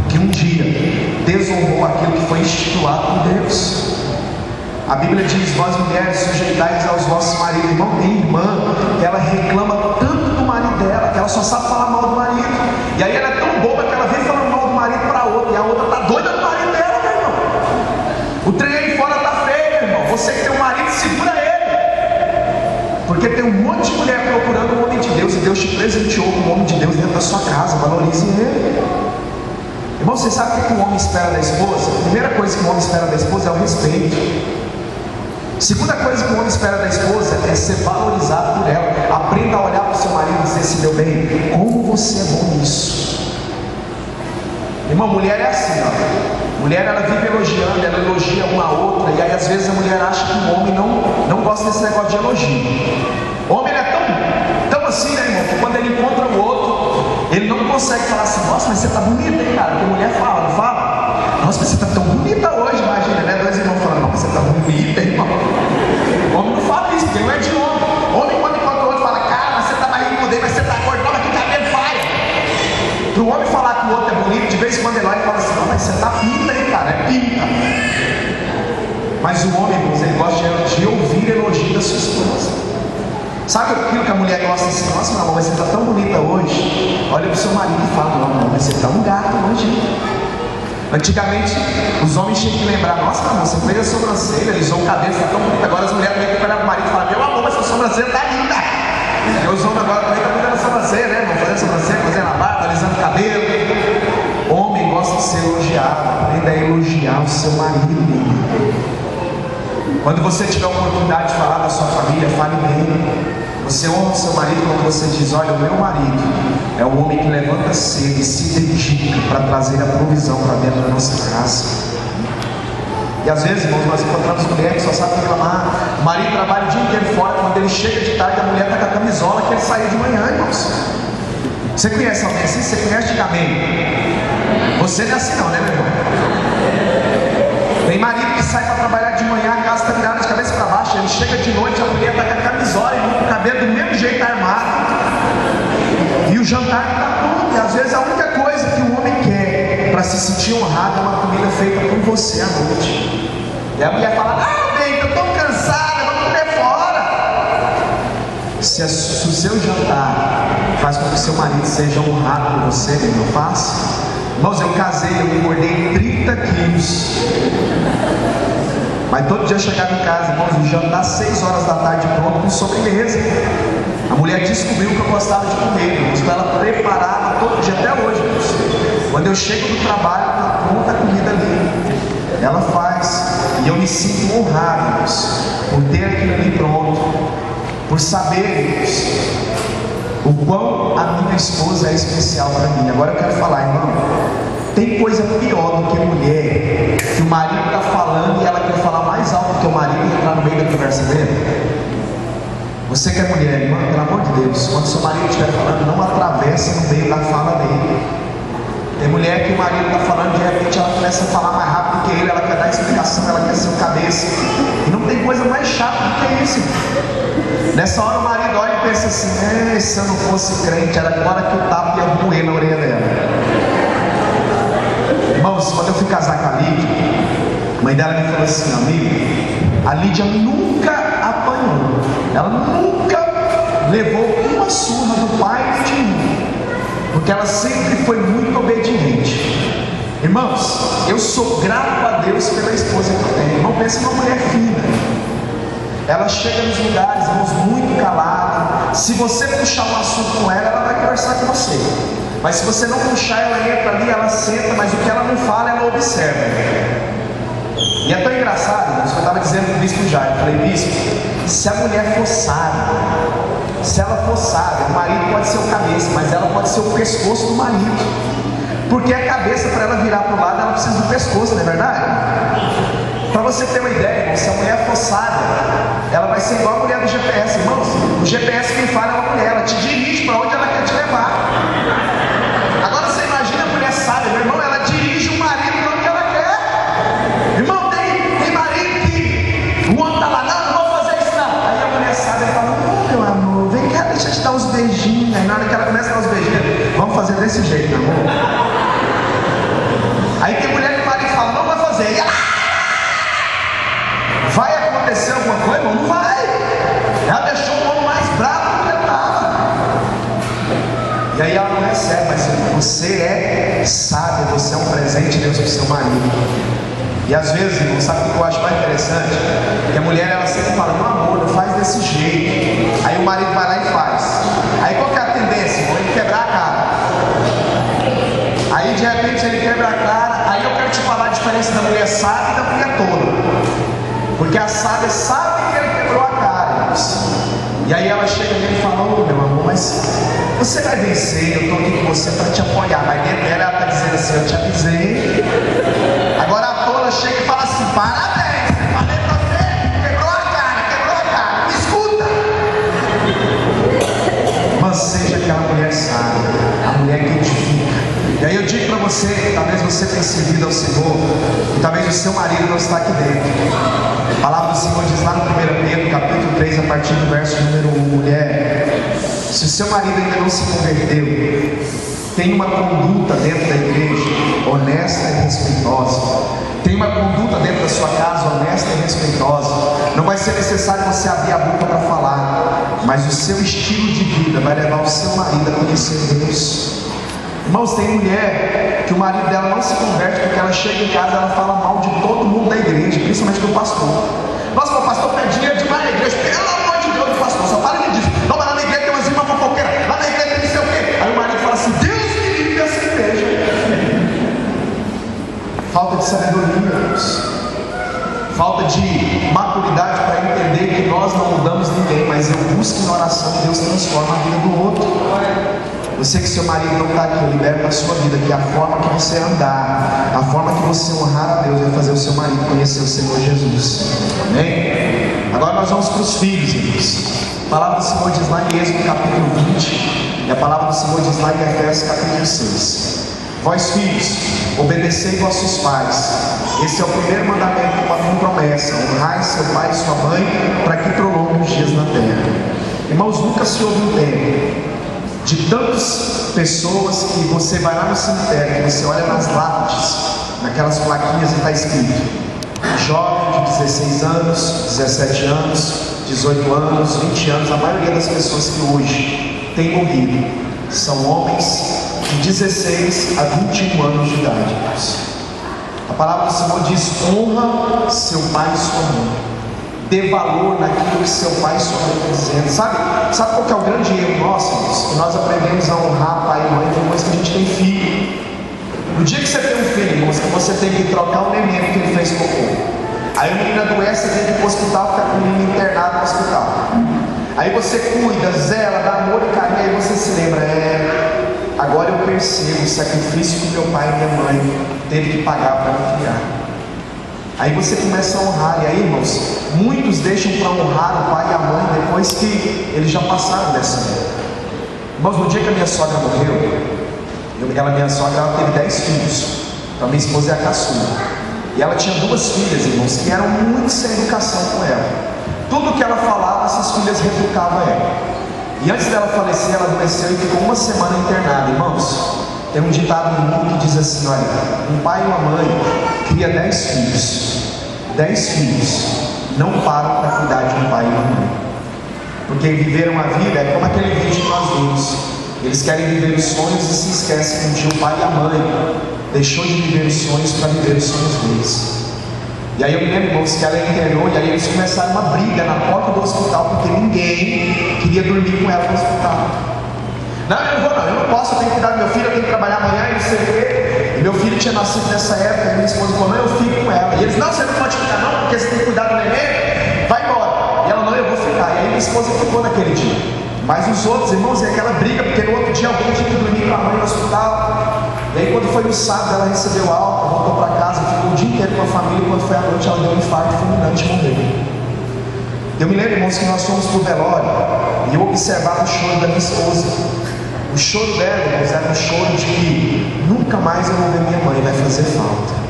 que um dia desonrou aquilo que foi instituído por Deus. A Bíblia diz: vós mulheres, sujeitais aos vossos maridos. Irmão, tem irmã que ela reclama tanto do marido dela, que ela só sabe falar mal do marido. E aí ela é tão boba que ela vem falando mal do marido para a outra, e a outra está doida do marido dela, meu irmão. O trem aí fora está feio, meu irmão. Você que tem um marido, segura ele. Porque tem um monte de mulher procurando o homem de Deus, e Deus te presenteou com o homem de Deus dentro da sua casa. Valorize ele. Irmão, você sabe o que o homem espera da esposa? A primeira coisa que o homem espera da esposa é o respeito. Segunda coisa que o homem espera da esposa é ser valorizado por ela. Aprenda a olhar para o seu marido e dizer assim: meu bem, como você é bom nisso. Irmão, mulher é assim, ó. Mulher, ela vive elogiando, ela elogia uma a outra, e aí às vezes a mulher acha que o homem não gosta desse negócio de elogio. O homem, ele é tão assim, né, irmão, que quando ele encontra o outro, ele não consegue falar assim: nossa, mas você tá bonita, hein, cara? Porque a mulher fala, não fala? Nossa, mas você tá tão bonita hoje, imagina, né? Dois irmãos falando: não, mas você tá bonita, irmão. O homem não fala isso, porque não é de homem. Homem, quando encontra o outro, fala: cara, mas você tá barriga mudei, mas você tá gordo, toma aqui cabelo, vai. Para o homem falar que o outro é bonito, de vez em quando ele olha e fala assim: não, mas você tá pinta, hein, cara? É pinta. Mas o homem, irmãos, ele gosta de ouvir elogio da sua esposa. Sabe aquilo que a mulher gosta assim: nossa, meu amor, mas você tá tão bonita hoje. Olha pro seu marido e fala: não, mas você tá um gato hoje. Antigamente, os homens tinham que lembrar: nossa, amor, você fez a sobrancelha, alisou o cabelo, está tão bonito. Agora as mulheres também têm que olhar para o marido e falar: meu amor, mas sua sobrancelha está linda. E os homens agora também estão cuidando da sobrancelha, né? Vão fazendo sobrancelha, fazendo a barba, alisando o cabelo. Homem gosta de ser elogiado. Aprenda a elogiar o seu marido. Quando você tiver a oportunidade de falar da sua família, fale bem. Você honra o seu marido quando você diz: olha, o meu marido é o homem que levanta cedo e se dedica para trazer a provisão para dentro da nossa casa. E às vezes, irmãos, nós encontramos mulher que só sabe reclamar. O marido trabalha o dia inteiro fora, quando ele chega de tarde, a mulher está com a camisola que ele saiu de manhã, irmãos. Você conhece alguém assim? Você conhece? Diga amém. Você não é assim não, né, meu irmão? Tem marido que sai para trabalhar de manhã, a casa está virada de cabeça para baixo. Ele chega de noite, a mulher está com a camisola e com o cabelo do mesmo jeito armado. E o jantar está pronto. E às vezes a única coisa que o homem quer para se sentir honrado é uma comida feita por você à noite. E a mulher fala: ah, bem, eu estou cansada, vamos comer fora. Se o seu jantar faz com que o seu marido seja honrado por você, ele não faz. Irmãos, eu casei, eu engordei 30 quilos. Mas todo dia eu chegava em casa, irmãos, o jantar 6 horas da tarde pronto com sobremesa. A mulher descobriu que eu gostava de comer, irmãos, então ela preparava todo dia, até hoje, irmãos. Quando eu chego do trabalho, está pronta a comida ali. Ela faz, e eu me sinto honrado, irmãos, por ter aquilo ali pronto, por saber, irmãos, o quão a minha esposa é especial para mim. Agora eu quero falar, irmão, tem coisa pior do que mulher que o marido está falando e ela quer falar mais alto que o marido e entrar no meio da conversa dele? Você que é mulher, irmã, pelo amor de Deus, quando seu marido estiver falando, não atravessa no meio da fala dele. Tem mulher que o marido está falando, de repente ela começa a falar mais rápido que ele, ela quer dar explicação, ela quer ser o cabeça. E não tem coisa mais chata do que isso. Nessa hora o marido olha e pensa assim: se eu não fosse crente, era agora que o tapa ia moer na orelha dela. Irmãos, quando eu fui casar com a Lídia, a mãe dela me falou assim: amigo, a Lídia nunca apanhou, ela nunca levou uma surra do pai nem de mim, porque ela sempre foi muito obediente. Irmãos, eu sou grato a Deus pela esposa que eu tenho. Irmão, pensa numa mulher fina. Ela chega nos lugares, irmãos, muito calada. Se você puxar um assunto com ela, ela vai conversar com você. Mas se você não puxar, ela entra ali, ela senta, mas o que ela não fala, ela observa. E é tão engraçado, irmãos, que eu estava dizendo para o bispo Jair. Eu falei: bispo, se a mulher for sábia, se ela for sábia, o marido pode ser o cabeça, mas ela pode ser o pescoço do marido. Porque a cabeça, para ela virar para o lado, ela precisa do pescoço, não é verdade? Para você ter uma ideia, irmão, se a mulher for sábia, ela vai ser igual a mulher do GPS, irmãos. O GPS quem fala é uma mulher, ela te dirige para onde ela quer te levar. Agora você imagina a mulher sábia, meu irmão, ela dirige o marido para onde ela quer. Irmão, tem marido que o homem está lá: não vou fazer isso não. Aí a mulher sábia fala: não, meu amor, vem cá, deixa eu te dar uns beijinhos. Aí na hora que ela começa a dar uns beijinhos, vamos fazer desse jeito, meu amor. Aí tem mulher que o marido fala: não vai fazer. E vai acontecer alguma coisa, irmão? Não vai. Ela deixou o homem mais bravo do que ele estava. E aí ela não recebe, mas você é sábio, você é um presente de Deus para o seu marido. E às vezes, irmão, sabe o que eu acho mais interessante? Que a mulher, ela sempre fala: meu amor, não faz desse jeito. Aí o marido vai lá e faz. Aí qual que é a tendência, irmão? Ele quebrar a cara. Aí de repente ele quebra a cara. Aí eu quero te falar a diferença da mulher sábia e da mulher tola. Porque a sábia sabe que ele quebrou a cara, irmãos. E aí ela chega nele e fala: ô meu amor, mas você vai vencer, eu estou aqui com você para te apoiar. Mas dentro dela ela está dizendo assim: eu te avisei. Agora a tola chega e fala assim: parabéns, eu falei para você, quebrou a cara, me escuta. Mas seja aquela mulher sábia, a mulher que edifica. E aí eu digo para você, talvez você tenha servido ao Senhor, e talvez o seu marido não está aqui dentro. A palavra do Senhor diz lá no 1 Pedro, capítulo 3, a partir do verso número 1, mulher, se o seu marido ainda não se converteu, tem uma conduta dentro da igreja honesta e respeitosa, tem uma conduta dentro da sua casa honesta e respeitosa, não vai ser necessário você abrir a boca para falar, mas o seu estilo de vida vai levar o seu marido a conhecer Deus. Irmãos, tem mulher que o marido dela não se converte porque ela chega em casa e ela fala mal de todo mundo da igreja, principalmente do pastor. Nossa, meu pastor pede dinheiro demais na igreja, pelo amor de Deus, do pastor, só fala disso. Não, mas lá na igreja tem umas irmãs fofoqueiras, lá na igreja tem não sei o quê. Aí o marido fala assim: Deus me livre dessa igreja. Falta de sabedoria, Deus. Falta de maturidade para entender que nós não mudamos ninguém, mas eu busco na oração e Deus transforma a vida do outro. Eu sei que seu marido não está aqui, eu libero na sua vida que a forma que você andar, a forma que você honrar a Deus vai fazer o seu marido conhecer o Senhor Jesus. Amém? Agora nós vamos para os filhos, irmãos. A palavra do Senhor diz lá em Êxodo capítulo 20, e a palavra do Senhor diz lá em Efésios capítulo 6. Vós filhos, obedecei vossos pais. Esse é o primeiro mandamento com promessa: honrai seu pai e sua mãe, para que prolongue os dias na terra. Irmãos, nunca se houve um tempo de tantas pessoas que você vai lá no cemitério, que você olha nas lápides, naquelas plaquinhas e está escrito: jovem de 16 anos, 17 anos, 18 anos, 20 anos. A maioria das pessoas que hoje têm morrido são homens de 16 a 21 anos de idade. A palavra do Senhor diz: honra seu pai e sua mãe. Dê valor naquilo que seu pai e sua mãe estão dizendo. Sabe qual que é o grande erro nosso, irmãos? Que nós aprendemos a honrar pai e mãe depois que a gente tem filho. No dia que você tem um filho, irmãos, que você tem que trocar o neném porque ele fez cocô. Aí o menino adoece, você tem que ir para o hospital, ficar com o menino internado no hospital. Aí você cuida, zela, dá amor e carinho, aí você se lembra: agora eu percebo o sacrifício que meu pai e minha mãe teve que pagar para me criar. Aí você começa a honrar. E aí, irmãos, muitos deixam para honrar o pai e a mãe depois que eles já passaram dessa vida. Irmãos, no dia que a minha sogra morreu, minha sogra ela teve 10 filhos. Então minha esposa é a caçula. E ela tinha 2 filhas, irmãos, que eram muito sem educação com ela. Tudo que ela falava, essas filhas retrucavam ela. E antes dela falecer, ela adoeceu e ficou 1 semana internada. Irmãos, tem um ditado no mundo que diz assim: olha, um pai e uma mãe cria 10 filhos. 10 filhos não param para cuidar de um pai e uma mãe, porque viveram a vida, é como aquele vídeo que nós vimos. Eles querem viver os sonhos e se esquecem que um dia o pai e a mãe deixou de viver os sonhos para viver os sonhos deles. E aí eu me lembro, irmãos, que ela internou, e aí eles começaram uma briga na porta do hospital, porque ninguém queria dormir com ela no hospital. Não, eu não vou não, eu não posso, eu tenho que cuidar do meu filho, eu tenho que trabalhar amanhã e não sei o quê. E meu filho tinha nascido nessa época, e minha esposa falou: não, eu fico com ela. E eles: não, você não pode ficar não, porque você tem que cuidar do neném, vai embora. E ela: não, eu vou ficar. E aí minha esposa ficou naquele dia. Mas os outros, irmãos, é aquela briga, porque no outro dia alguém tinha que dormir com a mãe no hospital. E aí quando foi no sábado, ela recebeu alta, voltou para casa, ficou o dia inteiro com a família. E quando foi à noite, ela deu um infarto fulminante e morreu. Eu me lembro, irmãos, que nós fomos para o velório e eu observava o choro da minha esposa. O choro dela, irmãos, era um choro de que nunca mais eu vou ver minha mãe, vai fazer falta.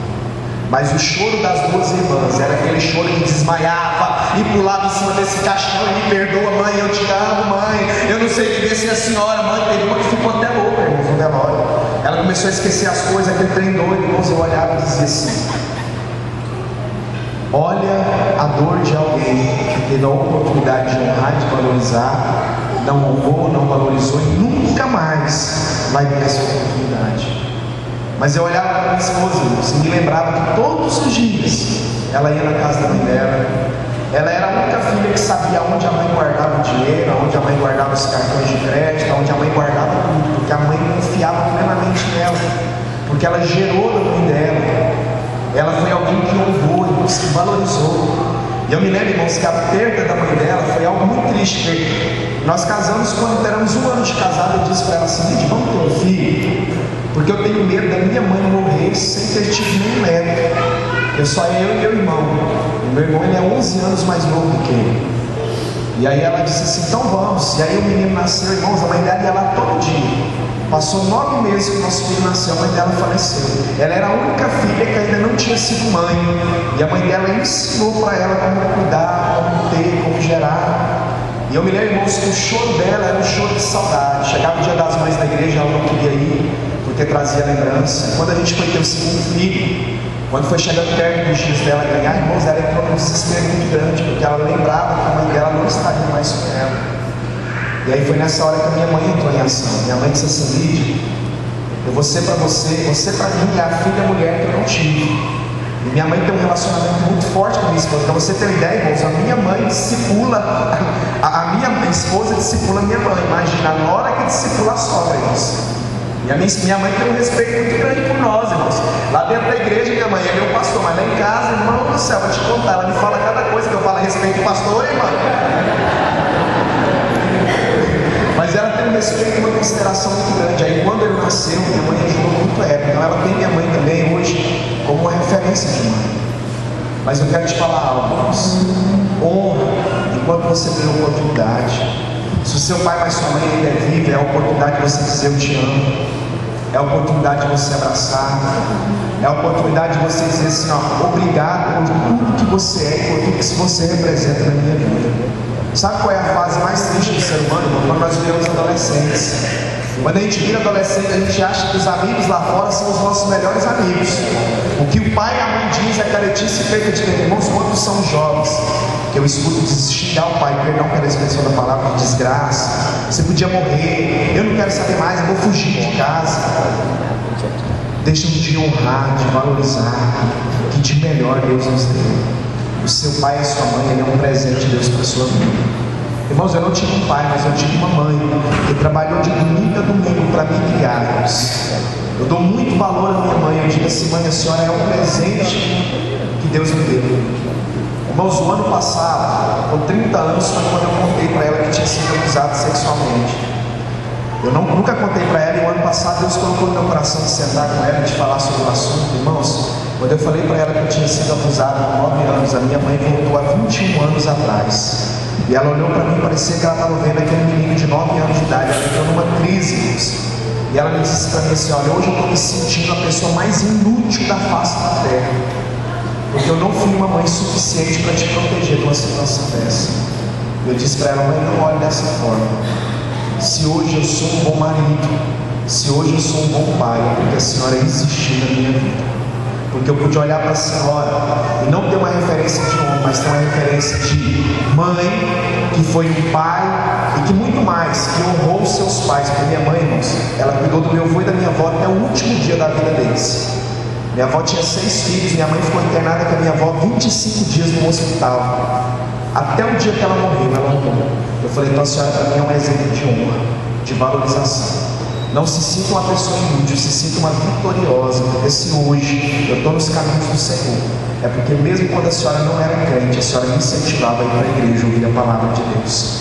Mas o choro das 2 irmãs era aquele choro que desmaiava e pulava em cima desse caixão: e me perdoa, mãe, eu te amo, mãe, eu não sei viver sem a senhora, mãe. Teve uma que ficou até louca, irmãos, no velório. Ela começou a esquecer as coisas, aquele trem doido, irmãos. Eu olhava e dizia assim: olha a dor de alguém que teve a oportunidade de honrar e de valorizar, não honrou, não valorizou e nunca mais vai ter essa oportunidade. Mas eu olhava para minha esposa e me lembrava que todos os dias ela ia na casa da mãe dela. Ela era a única filha que sabia onde a mãe guardava o dinheiro, onde a mãe guardava os cartões de crédito, onde a mãe guardava tudo, porque a mãe confiava plenamente nela, porque ela gerou da mãe dela. Ela foi alguém que honrou, irmãos, que valorizou. E eu me lembro, irmãos, que a perda da mãe dela foi algo muito triste, porque nós casamos quando éramos 1 ano de casado. Eu disse para ela assim: gente, vamos ter um filho, porque eu tenho medo da minha mãe morrer sem ter tido nenhum neto. Só eu e meu irmão. O meu irmão, ele é 11 anos mais novo do que ele. E aí ela disse assim: então vamos. E aí o menino nasceu, irmãos, a mãe dela ia lá todo dia. Passou 9 meses que o nosso filho nasceu, a mãe dela faleceu. Ela era a única filha que ainda não tinha sido mãe. E a mãe dela ensinou para ela como cuidar, como ter, como gerar. E eu me lembro, irmãos, que o choro dela era um choro de saudade. Chegava o dia das mães na igreja, ela não queria ir, porque trazia lembrança. Quando a gente foi ter o segundo filho, quando foi chegando perto dos dias dela ganhar, irmãos, ela entrou num desespero muito grande, porque ela lembrava que a mãe dela não estaria mais com ela. E aí foi nessa hora que a minha mãe entrou em ação. Minha mãe disse assim: Lídia, Eu vou ser para você para mim é a filha mulher que eu não tive. E minha mãe tem um relacionamento muito forte com a minha esposa. Para você ter uma ideia, irmãos, a minha mãe discipula, a minha esposa discipula a minha mãe. Imagina, a nora que discipula a sogra, irmãos. E a minha mãe tem um respeito muito grande por nós, irmãos. Lá dentro da igreja, minha mãe é meu pastor, mas lá em casa, irmão do céu, vou te contar, ela me fala cada coisa que eu falo a respeito do pastor, irmão. Mas ela tem um respeito e uma consideração muito grande. Aí quando ele nasceu, minha mãe ajudou muito ela. Então ela tem minha mãe também hoje como uma referência de mãe. Mas eu quero te falar algo, irmãos. Honra enquanto você tem a oportunidade. Se o seu pai mas sua mãe ainda é viva, é a oportunidade de você dizer eu te amo. É a oportunidade de você abraçar. É a oportunidade de você dizer assim, ó, obrigado por tudo que você é, por tudo que você representa na minha vida. Sabe qual é a fase mais triste do ser humano? Quando nós vivemos adolescentes. Quando a gente vira adolescente, a gente acha que os amigos lá fora são os nossos melhores amigos. O que o pai e a mãe dizem é caretice feita de ter irmãos. Quantos são jovens que eu escuto xingar o pai, perdão pela expressão da palavra, de desgraça, você podia morrer, eu não quero saber mais, eu vou fugir de casa. Deixam de honrar, de valorizar o que de melhor Deus nos deu. O seu pai e a sua mãe, ele é um presente de Deus para a sua vida. Irmãos, eu não tive um pai, mas eu tive uma mãe que trabalhou de domingo a domingo para me criar. Eu dou muito valor à minha mãe. Eu digo assim, mãe, a senhora é um presente que Deus me deu. Irmãos, o ano passado, com 30 anos, foi quando eu contei para ela que tinha sido abusado sexualmente. Eu nunca contei para ela, e o ano passado Deus colocou no meu coração de sentar com ela e de falar sobre o assunto. Irmãos, quando eu falei para ela que eu tinha sido abusado há 9 anos, a minha mãe voltou há 21 anos atrás. E ela olhou para mim e parecia que ela estava vendo aquele menino de 9 anos de idade. Ela entrou numa crise, irmãos. E ela me disse para mim assim, olha, hoje eu estou me sentindo a pessoa mais inútil da face da terra. Porque eu não fui uma mãe suficiente para te proteger de uma situação dessa. Eu disse para ela, mãe, não olhe dessa forma. Se hoje eu sou um bom marido, se hoje eu sou um bom pai, é porque a senhora existiu na minha vida. Porque eu pude olhar para a senhora e não ter uma referência de homem, mas ter uma referência de mãe, que foi um pai, e que muito mais, que honrou os seus pais. Porque minha mãe, irmãos, ela cuidou do meu avô e da minha avó até o último dia da vida deles. Minha avó tinha 6 filhos, minha mãe ficou internada com a minha avó 25 dias no hospital. Até o dia que ela morreu, ela honrou. Eu falei, então a senhora para mim é um exemplo de honra, de valorização. Não se sinta uma pessoa inútil, se sinta uma vitoriosa, porque se hoje eu estou nos caminhos do Senhor, é porque mesmo quando a senhora não era crente, a senhora me incentivava a ir para a igreja ouvir a palavra de Deus.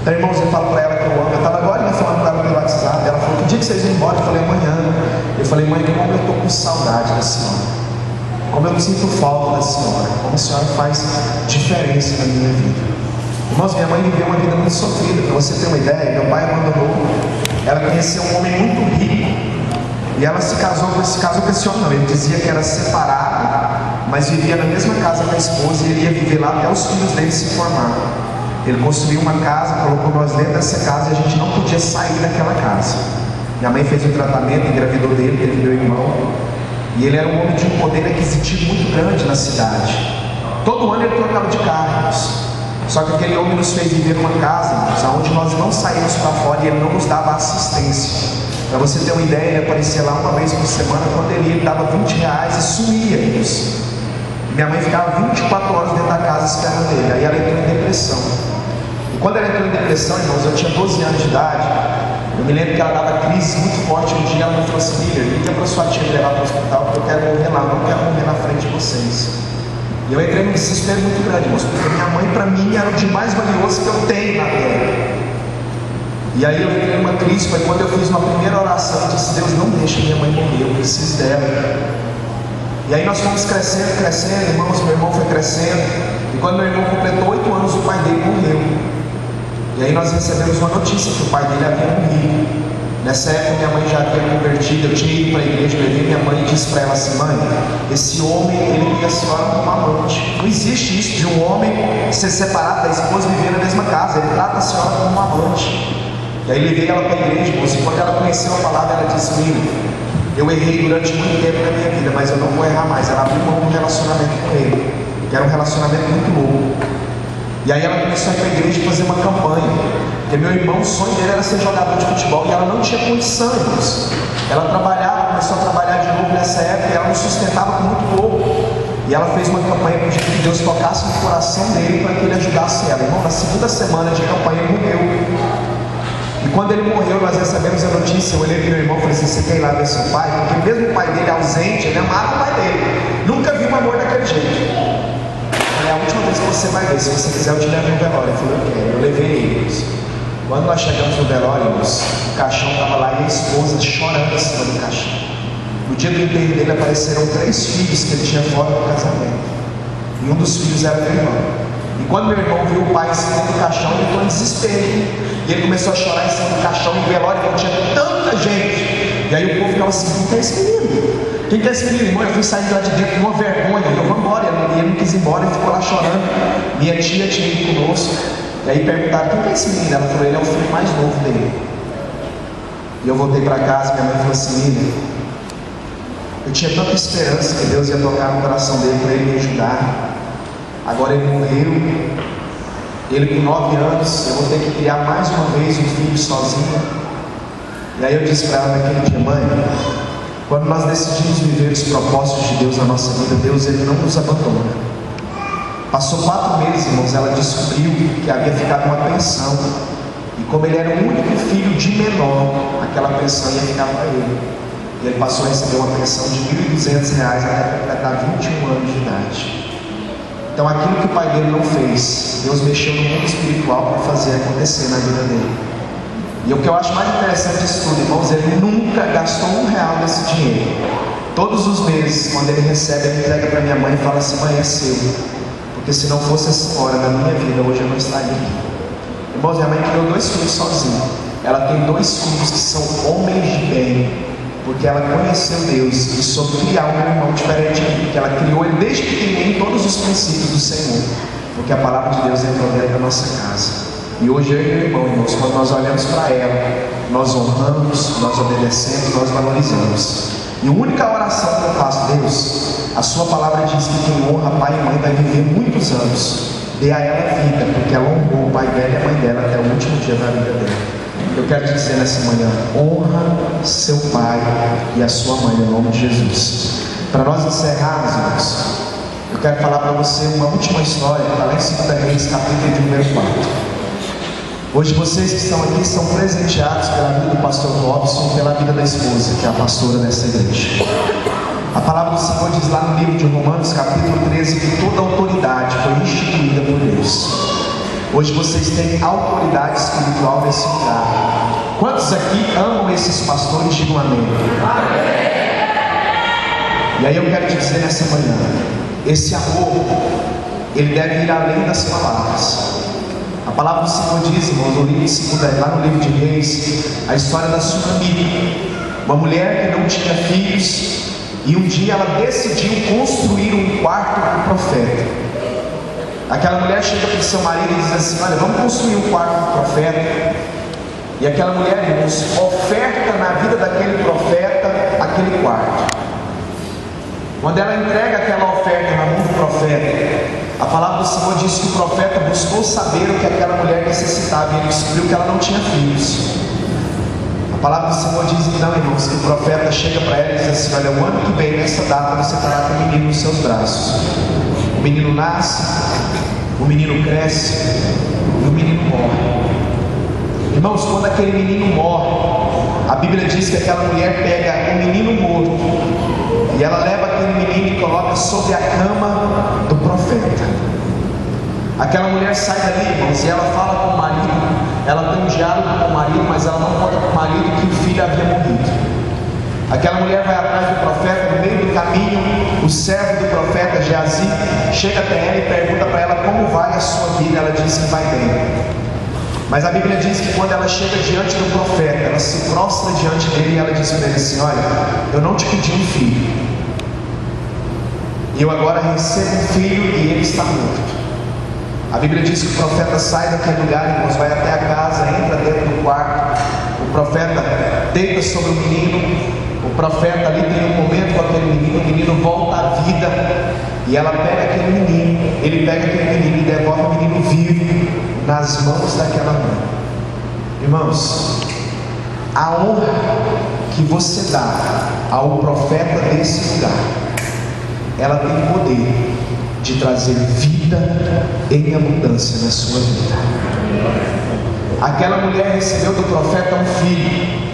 Então, irmãos, eu falo para ela que eu amo. Eu estava agora falando com ela pelo WhatsApp. Ela falou, que dia que vocês vão embora? Eu falei, amanhã. Eu falei, mãe, como eu estou com saudade da senhora, como eu sinto falta da senhora, como a senhora faz diferença na minha vida. Irmãos, minha mãe viveu uma vida muito sofrida. Para você ter uma ideia, meu pai abandonou. Ela conheceu um homem muito rico e ela se casou com esse homem. Não, ele dizia que era separado, mas vivia na mesma casa com a esposa e ele ia viver lá até os filhos dele se formar. Ele construiu uma casa, colocou nós dentro dessa casa e a gente não podia sair daquela casa. Minha mãe fez um tratamento, engravidou dele, teve meu irmão, e ele era um homem de um poder aquisitivo muito grande na cidade. Todo ano ele trocava de carros. Só que aquele homem nos fez viver numa casa, onde nós não saímos para fora e ele não nos dava assistência. Para você ter uma ideia, ele aparecia lá uma vez por semana, quando ele dava R$20 e sumia. Minha mãe ficava 24 horas dentro da casa esperando ele. Aí ela entrou em depressão. E quando ela entrou em depressão, irmãos, eu tinha 12 anos de idade. Eu me lembro que ela dava crise muito forte. Um dia ela me falou assim, filha, liga para sua tia me levar para o hospital, porque eu quero morrer lá, não quero morrer na frente de vocês. E eu entrei num desespero muito grande, irmãos, porque minha mãe para mim era o de mais valioso que eu tenho na terra. E aí eu entrei numa crise, foi quando eu fiz uma primeira oração e disse, Deus, não deixa minha mãe morrer, eu preciso dela. E aí nós fomos crescendo, irmãos, meu irmão foi crescendo. E quando meu irmão completou 8 anos, o pai dele morreu. E aí nós recebemos uma notícia que o pai dele havia morrido. Nessa época minha mãe já havia convertido, eu tinha ido para a igreja, eu levei minha mãe e disse para ela assim, mãe, esse homem, ele tem a senhora como amante. Não existe isso de um homem ser separado da esposa e viver na mesma casa, ele trata a senhora como uma amante. E aí levei ela para a igreja, irmãos, e quando ela conheceu a palavra, ela disse, filho, eu errei durante muito tempo na minha vida, mas eu não vou errar mais. Ela abriu mão do relacionamento com ele, que era um relacionamento muito louco. E aí ela começou a ir para a igreja fazer uma campanha. Porque meu irmão, o sonho dele era ser jogador de futebol e ela não tinha condições. Ela trabalhava, começou a trabalhar de novo nessa época e ela não sustentava com muito pouco. E ela fez uma campanha pedindo que Deus tocasse no coração dele para que ele ajudasse ela. Irmão, na segunda semana de campanha ele morreu. E quando ele morreu, nós recebemos a notícia. Eu olhei para meu irmão e falei assim: você quer ir lá ver seu pai? Porque mesmo o pai dele ausente, ele amava o pai dele. Nunca vi um amor daquele jeito. É a última vez que você vai ver. Se você quiser, eu te levo no velório. Ele falou: eu quero. Eu levei eles. Quando nós chegamos no velório, o caixão estava lá e a esposa chorando em cima do caixão. No dia do enterro dele apareceram 3 filhos que ele tinha fora do casamento. E um dos filhos era meu irmão. E quando meu irmão viu o pai em cima do caixão, ele entrou em desespero. E ele começou a chorar em cima do caixão. No velório não tinha tanta gente. E aí o povo ficava assim: quem que é esse menino? Quem que é esse menino? Irmão, eu fui sair de lá de dentro com uma vergonha. Eu vou embora. E ele não quis ir embora, ele ficou lá chorando. Minha tia tinha ido conosco. E aí perguntaram: quem que é esse menino? Ela falou: ele é o filho mais novo dele. E eu voltei para casa. Minha mãe falou assim: menina, eu tinha tanta esperança que Deus ia tocar no coração dele para ele me ajudar. Agora ele morreu. Ele com 9 anos, eu vou ter que criar mais uma vez um filho sozinho. E aí eu disse para ela naquele dia: mãe, quando nós decidimos viver os propósitos de Deus na nossa vida, Deus ele não nos abandona. Passou 4 meses, irmãos, ela descobriu que havia ficado uma pensão. E como ele era o único filho de menor, aquela pensão ia ficar para ele. E ele passou a receber uma pensão de R$ 1.200 até completar 21 anos de idade. Então aquilo que o pai dele não fez, Deus mexeu no mundo espiritual para fazer acontecer na vida dele. E o que eu acho mais interessante disso tudo, irmãos, ele nunca gastou R$1 desse dinheiro. Todos os meses, quando ele recebe, ele entrega para minha mãe e fala assim: mãe, é seu. Porque se não fosse essa hora da minha vida, hoje eu não estaria aqui. Irmãos, minha mãe criou 2 filhos sozinha. Ela tem 2 filhos que são homens de bem. Porque ela conheceu Deus e soube criar um irmão diferente de mim, porque ela criou ele desde pequenininho em todos os princípios do Senhor, porque a palavra de Deus entrou dentro da nossa casa. E hoje eu e meu irmão, irmãos, quando nós olhamos para ela, nós honramos, nós obedecemos, nós valorizamos. E a única oração que eu faço: Deus, a sua palavra diz que quem honra pai e mãe vai viver muitos anos. Dê a ela vida, porque ela honrou o pai dela e a mãe dela até o último dia da vida dela. Eu quero te dizer nessa manhã: honra seu pai e a sua mãe, em nome de Jesus. Para nós encerrarmos, irmãos, eu quero falar para você uma última história que está lá em 2 Reis, capítulo de número 4. Hoje vocês que estão aqui são presenteados pela vida do pastor Robson e pela vida da esposa, que é a pastora dessa igreja. A palavra do Senhor diz lá no livro de Romanos, capítulo 13, que toda autoridade foi instituída por Deus. Hoje vocês têm autoridade espiritual nesse lugar. Quantos aqui amam esses pastores? Digam amém. E aí eu quero te dizer nessa manhã: esse amor, ele deve ir além das palavras. A palavra do Senhor diz, irmãos, lá no livro de Reis, a história da Sunami, uma mulher que não tinha filhos, e um dia ela decidiu construir um quarto para o profeta. Aquela mulher chega para o seu marido e diz assim: olha, vamos construir um quarto para o profeta. E aquela mulher, irmãos, oferta na vida daquele profeta aquele quarto. Quando ela entrega aquela oferta na mão do profeta, a palavra do Senhor diz que o profeta buscou saber o que aquela mulher necessitava, e ele descobriu que ela não tinha filhos. A palavra do Senhor diz então, irmãos, que o profeta chega para ela e diz assim: olha, o ano que vem, nessa data, você estará com o menino nos seus braços. O menino nasce, o menino cresce e o menino morre. Irmãos, quando aquele menino morre, a Bíblia diz que aquela mulher pega o menino morto e ela leva aquele menino e coloca sobre a cama do profeta. Aquela mulher sai dali, irmãos, e ela fala com o marido. Ela tem um diálogo com o marido, mas ela não conta para o marido que o filho havia morrido. Aquela mulher vai atrás do profeta. No meio do caminho, o servo do profeta Geazi chega até ela e pergunta para ela como vai a sua vida. Ela diz que vai bem. Mas a Bíblia diz que quando ela chega diante do profeta, ela se prostra diante dele e ela diz para ele assim: olha, eu não te pedi um filho, e eu agora recebo um filho e ele está morto. A Bíblia diz que o profeta sai daquele lugar, irmãos, vai até a casa, entra dentro do quarto. O profeta deita sobre o menino. O profeta ali tem um momento com aquele menino. O menino volta à vida. E ela pega aquele menino. Ele pega aquele menino e devolve o menino vivo nas mãos daquela mãe. Irmãos, a honra que você dá ao profeta desse lugar, ela tem poder de trazer vida em abundância na sua vida. Aquela mulher recebeu do profeta um filho.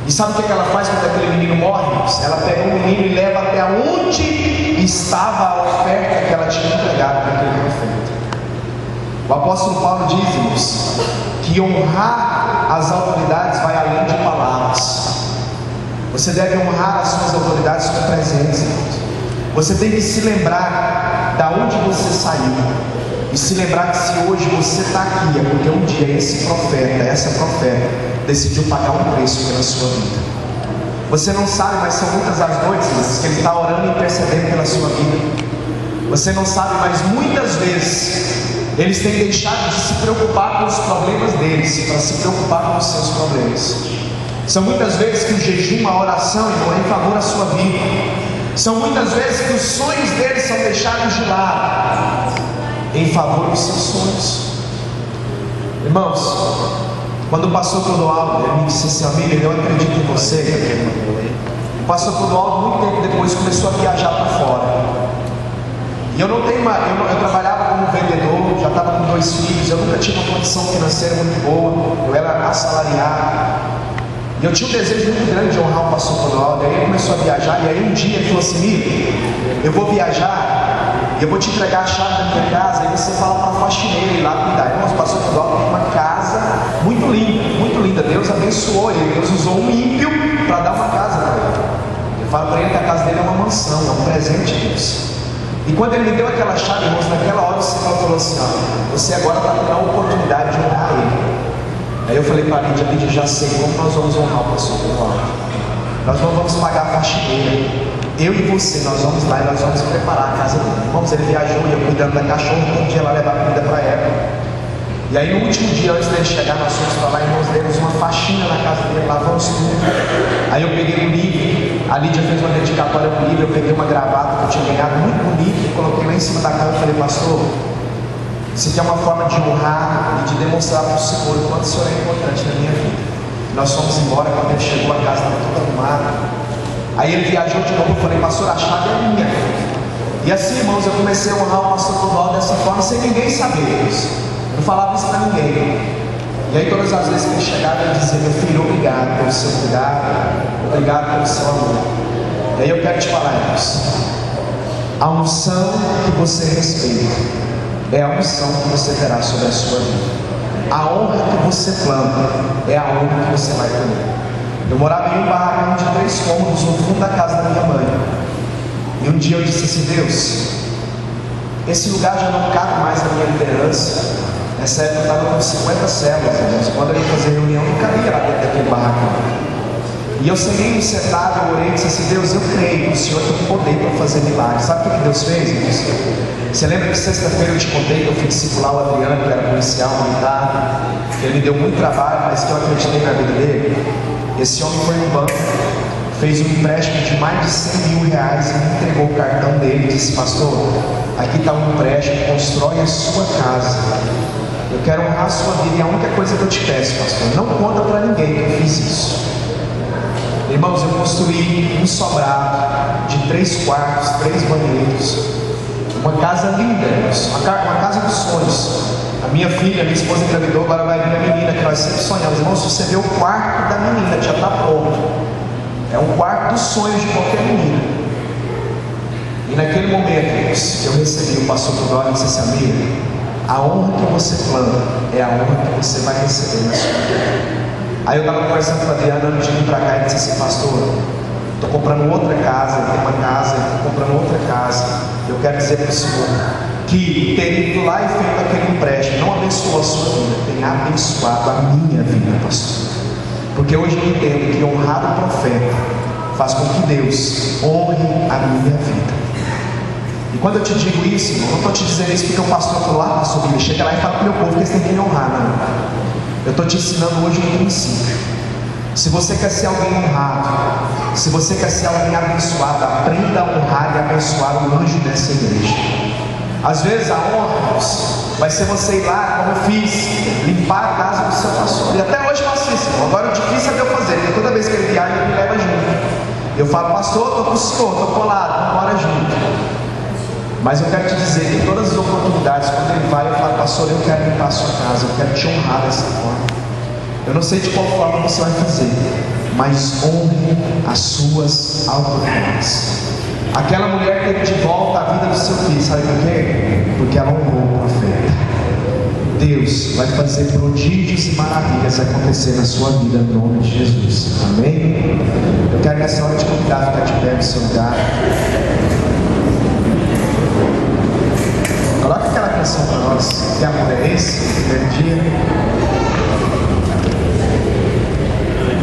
E sabe o que ela faz quando aquele menino morre? Ela pega o menino e leva até onde estava a oferta que ela tinha entregado para aquele profeta. O apóstolo Paulo diz, irmãos, que honrar as autoridades vai além de palavras. Você deve honrar as suas autoridades com presença. Você tem que se lembrar da onde você saiu. E se lembrar que se hoje você está aqui, é porque um dia esse profeta, essa profeta, decidiu pagar um preço pela sua vida. Você não sabe, mas são muitas as noites que ele está orando e intercedendo pela sua vida. Você não sabe, mas muitas vezes eles têm deixado de se preocupar com os problemas deles para se preocupar com os seus problemas. São muitas vezes que o jejum, a oração, irmão, é em favor da sua vida. São muitas vezes que os sonhos deles são deixados de lado em favor dos seus sonhos. Irmãos, quando o pastor Clodoaldo me disse assim: amigo, eu acredito em você. O pastor Clodoaldo, muito tempo depois, começou a viajar para fora. E eu não tenho eu trabalhava como vendedor, já estava com 2 filhos, eu nunca tive uma condição financeira muito boa, eu era assalariado. E eu tinha um desejo muito grande de honrar o pastor Clodoaldo. E aí ele começou a viajar, e aí um dia ele falou assim: amigo, eu vou viajar, e eu vou te entregar a chave da minha casa, e você fala para a faxineira ir lá cuidar. Irmãos, o pastor Clodoaldo tem uma casa muito linda, muito linda. Deus abençoou ele, Deus usou um ímpio para dar uma casa para ele. Eu falo para ele que a casa dele é uma mansão, é um presente de Deus. E quando ele me deu aquela chave, irmãos, naquela hora o Senhor falou assim: ó, você agora está tendo a oportunidade de honrar ele. Aí eu falei para a Lídia, já sei como nós vamos honrar o pastor Clodoaldo. Nós não vamos pagar a faxineira. Eu e você, nós vamos lá e nós vamos preparar a casa dele. Vamos, ele viajou, ia cuidando da cachorra, todo dia lá levar comida para ela. E aí no último dia, antes dele chegar, nós fomos para lá e nós demos uma faxina na casa dele, lavamos tudo. Aí eu peguei um livro, a Lídia fez uma dedicatória para o livro, eu peguei uma gravata que eu tinha ganhado muito bonita e coloquei lá em cima da cama e falei: pastor, isso aqui é uma forma de honrar e de demonstrar para o Senhor o quanto o Senhor é importante na minha vida. Nós fomos embora, quando ele chegou, a casa estava toda arrumada. Aí ele viajou de novo, eu falei: pastor, a chave é minha. E assim, irmãos, eu comecei a honrar o pastor Clodoaldo dessa forma, sem ninguém saber isso. Eu não falava isso para ninguém. E aí todas as vezes que ele chegava, ele dizia: meu filho, obrigado pelo seu cuidado, obrigado pelo seu amor. E aí eu quero te falar, irmãos, a unção que você respeita é a unção que você terá sobre a sua vida. A honra que você planta é a honra que você vai colher. Eu morava em um barracão de 3 cômodos no fundo da casa da minha mãe. E um dia eu disse assim: Deus, esse lugar já não cabe mais na minha liderança. Nessa época eu estava com 50 células, irmãos. Quando eu ia fazer reunião, não cabia lá dentro daquele barracão. E eu segui sentado, eu orei e disse assim: Deus, eu creio que o Senhor tem poder para fazer milagres. Sabe o que Deus fez, irmãos? Você lembra que sexta-feira eu te contei que eu fui discipular o Adriano, que era policial militar, que ele me deu muito trabalho, mas que eu acreditei na vida dele? Esse homem foi no banco, fez um empréstimo de mais de 100 mil reais e me entregou o cartão dele e disse: pastor, aqui está um empréstimo, constrói a sua casa. Eu quero honrar a sua vida e a única coisa que eu te peço, pastor, não conta para ninguém que eu fiz isso. Irmãos, eu construí um sobrado de 3 quartos, 3 banheiros, uma casa linda, irmãos, uma casa dos sonhos. A minha filha, minha esposa engravidou, agora vai vir a menina que nós sempre sonhamos. Irmãos, se você vê o quarto da menina, já está pronto. É um quarto dos sonhos de qualquer menina. E naquele momento, irmãos, eu recebi o pastor Clodoaldo e disse assim: amigo, a honra que você planta é a honra que você vai receber na sua vida. Aí eu estava conversando com a Adriana antes de vir para cá e disse assim: pastor, estou comprando outra casa, tem uma casa, estou comprando outra casa. Eu quero dizer para o Senhor que ter ido lá e feito aquele empréstimo não abençoou a sua vida, tem abençoado a minha vida, pastor. Porque hoje eu entendo que honrar o profeta faz com que Deus honre a minha vida. E quando eu te digo isso, irmão, eu não estou te dizendo isso porque o pastor falou: ah, pastor, Bíblia, chega lá e fala para o meu povo que eles têm que me honrar, não. Eu estou te ensinando hoje um princípio. Se você quer ser alguém honrado, se você quer ser alguém abençoado, aprenda a honrar e abençoar o anjo dessa igreja. Às vezes a honra, irmãos, vai ser você ir lá, como eu fiz, limpar a casa do seu pastor. E até hoje eu faço isso, irmão. Agora o difícil é de eu fazer, porque toda vez que ele viaja, ele me leva junto. Eu falo, pastor, estou com o senhor, estou colado, vamos embora junto. Mas eu quero te dizer que em todas as oportunidades, quando ele vai, eu falo, pastor, eu quero limpar a sua casa, eu quero te honrar dessa forma. Eu não sei de qual forma você vai fazer, mas honre as suas autoridades. Aquela mulher teve de volta a vida do seu filho, sabe por quê? Porque ela honrou o profeta. Deus vai fazer prodígios e maravilhas acontecer na sua vida, em nome de Jesus. Amém? Eu quero nessa hora te convidar a ficar de pé no seu lugar. Coloca aquela canção para nós. Que amor é esse? Primeiro dia.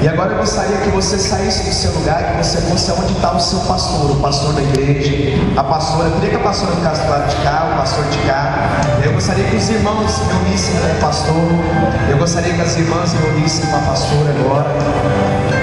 E agora eu gostaria que você saísse do seu lugar e que você fosse onde está o seu pastor, o pastor da igreja, a pastora. Eu queria que a pastora ficasse do lado de cá, o pastor de cá. Eu gostaria que os irmãos se reunissem com o pastor. Eu gostaria que as irmãs se reunissem com a pastora agora.